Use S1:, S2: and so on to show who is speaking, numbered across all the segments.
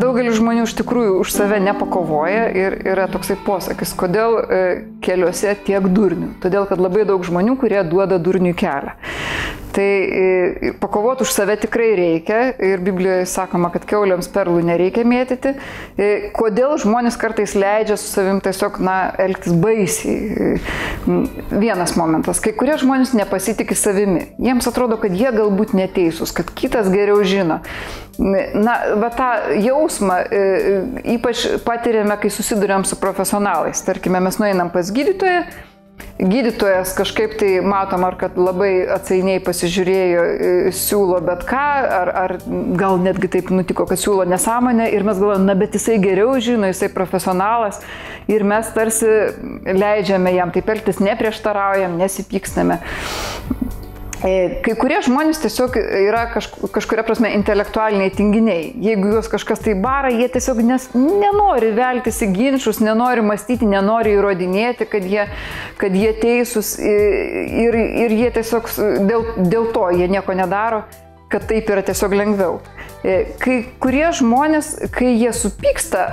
S1: daugelis žmonių iš tikrųjų už save nepakovoja ir yra toksai posakis, kodėl keliuose tiek durnių. Todėl, kad labai daug žmonių, kurie duoda durniui kelią. Tai pakovoti už save tikrai reikia ir Biblijoje sakoma, kad kiauliams perlų nereikia mėtyti. Kodėl žmonės kartais leidžia su savim tiesiog, elgtis baisiai? Vienas momentas, kai kurie žmonės nepasitikė savimi. Jiems atrodo, kad jie galbūt neteisūs, kad kitas geriau žino. Va tą jausmą ypač patiriame, kai susiduriam su profesionalais. Tarkime, mes nueinam pas gydytoją. Gydytojas kažkaip tai matom, ar kad labai atsainiai pasižiūrėjo, siūlo bet ką, ar gal netgi taip nutiko, kad siūlo nesąmonę ir mes galvojame, bet jisai geriau žino, jisai profesionalas ir mes tarsi leidžiame jam taip elgtis, neprieštaraujam, nesipykstame. Kai kurie žmonės tiesiog yra kažkuria prasme intelektualiniai tinginiai. Jeigu juos kažkas tai bara, jie tiesiog nenori veltis į ginčus, nenori mąstyti, nenori įrodinėti, kad jie teisūs ir jie tiesiog dėl to jie nieko nedaro, kad taip yra tiesiog lengviau. Kai kurie žmonės, kai jie supyksta,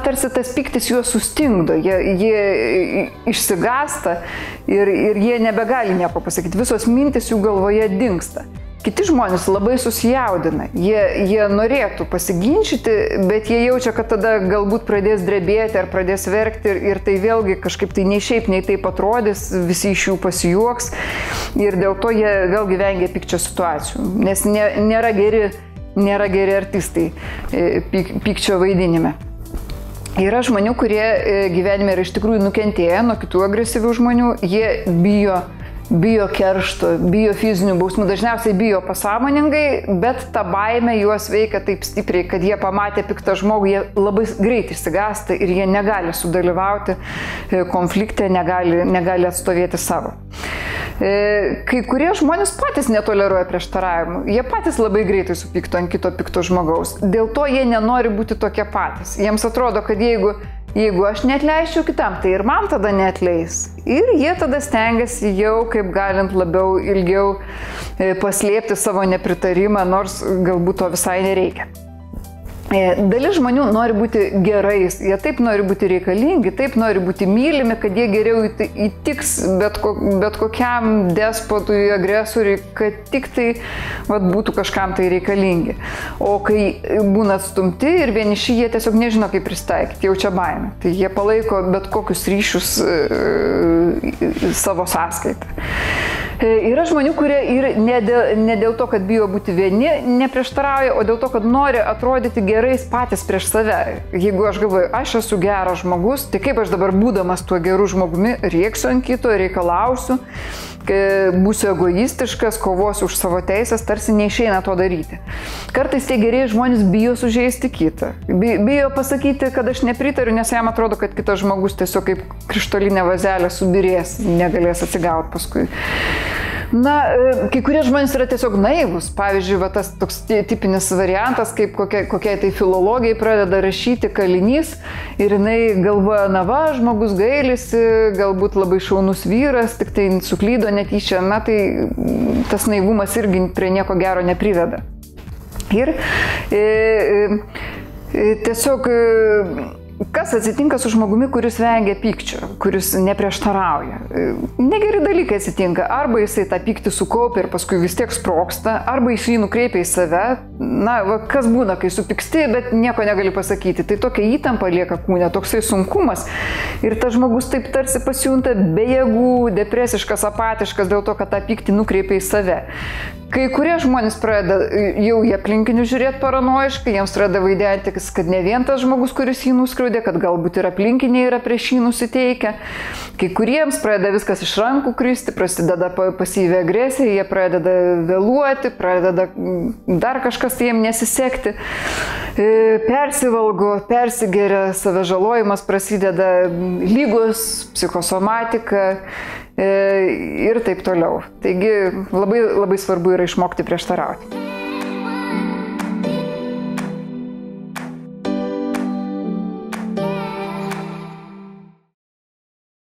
S1: tarsi tas pyktis juos sustingdo, jie išsigąsta ir jie nebegali nieko pasakyti, visos mintis jų galvoje dingsta. Kiti žmonės labai susijaudina, jie norėtų pasiginčyti, bet jie jaučia, kad tada galbūt pradės drebėti ar pradės verkti ir tai vėlgi kažkaip tai nei šiaip, nei taip atrodys, visi iš jų pasijuoks ir dėl to jie vėlgi vengia pykčio situacijų, nes nėra geri artistai pykčio vaidinime. Yra žmonių, kurie gyvenime yra iš tikrųjų nukentėję nuo kitų agresyvių žmonių, jie bijo keršto, bijo fizinių bausmių, dažniausiai bijo pasąmoningai, bet ta baimė juos veikia taip stipriai, kad jie pamatė piktą žmogų, jie labai greit išsigąsta ir jie negali sudalyvauti konflikte, negali atstovėti savo. Kai kurie žmonės patys netoleruoja prieštaravimų, jie patys labai greitai supyktų ant kito pikto žmogaus, dėl to jie nenori būti tokie patys. Jiems atrodo, kad jeigu aš neatleisčiau kitam, tai ir man tada neatleis. Ir jie tada stengiasi jau kaip galint labiau ilgiau paslėpti savo nepritarimą, nors galbūt to visai nereikia. Dalis žmonių nori būti gerais, jie taip nori būti reikalingi, taip nori būti mylimi, kad jie geriau įtiks bet kokiam despotui, agresoriui, kad tik tai būtų kažkam tai reikalingi. O kai būna atstumti ir vieniši, jie tiesiog nežino, kaip pristaikyti, jaučia baimę. Tai jie palaiko bet kokius ryšius savo sąskaitą. Yra žmonių, kurie ir ne dėl to, kad bijo būti vieni, neprieštarauja, o dėl to, kad nori atrodyti gerais patys prieš save. Jeigu aš galvoju, aš esu geras žmogus, tai kaip aš dabar būdamas tuo geru žmogumi rėksiu ant kito, reikalausiu, būsiu egoistiškas, kovosiu už savo teisės, tarsi neišeina to daryti. Kartais tie gerieji žmonės bijo sužeisti kitą. Bijo pasakyti, kad aš nepritariu, nes jam atrodo, kad kitas žmogus tiesiog kaip krištolinė vazelė subirės, negalės atsigauti paskui. Kai kurie žmonės yra tiesiog naivus. Pavyzdžiui, tas toks tipinis variantas, kaip kokiai tai filologijai pradeda rašyti kalinys ir jinai galvoja, žmogus gailisi, galbūt labai šaunus vyras, tik tai suklydo netyčia, tai tas naivumas irgi prie nieko gero nepriveda. Ir tiesiog kas atsitinka su žmogumi, kuris vengia pykčio, kuris neprieštarauja? Negeri dalykai atsitinka. Arba jisai tą pyktį sukaupia ir paskui vis tiek sprogsta, arba jis jį nukreipia į save. Kas būna, kai supyksti, bet nieko negali pasakyti. Tai tokia įtampa lieka kūne, toksai sunkumas. Ir tas žmogus taip tarsi pasijunta be jėgų, depresiškas, apatiškas dėl to, kad tą pyktį nukreipia į save. Kai kurie žmonės pradeda jau į aplinkinius žiūrėti paranojiškai, jiems pradeda vaidenti, kad ne vien tas žmogus, kuris jį nuskriaudė, kad galbūt ir aplinkiniai yra prieš jį nusiteikę. Kai kuriems pradeda viskas iš rankų kristi, prasideda pasyvi agresija, jie pradeda vėluoti, pradeda dar kažkas tai jiems nesisekti, persivalgo, persigeria, savižalojimas prasideda, lygos, psichosomatika ir taip toliau. Taigi labai svarbu yra išmokti prieštarauti.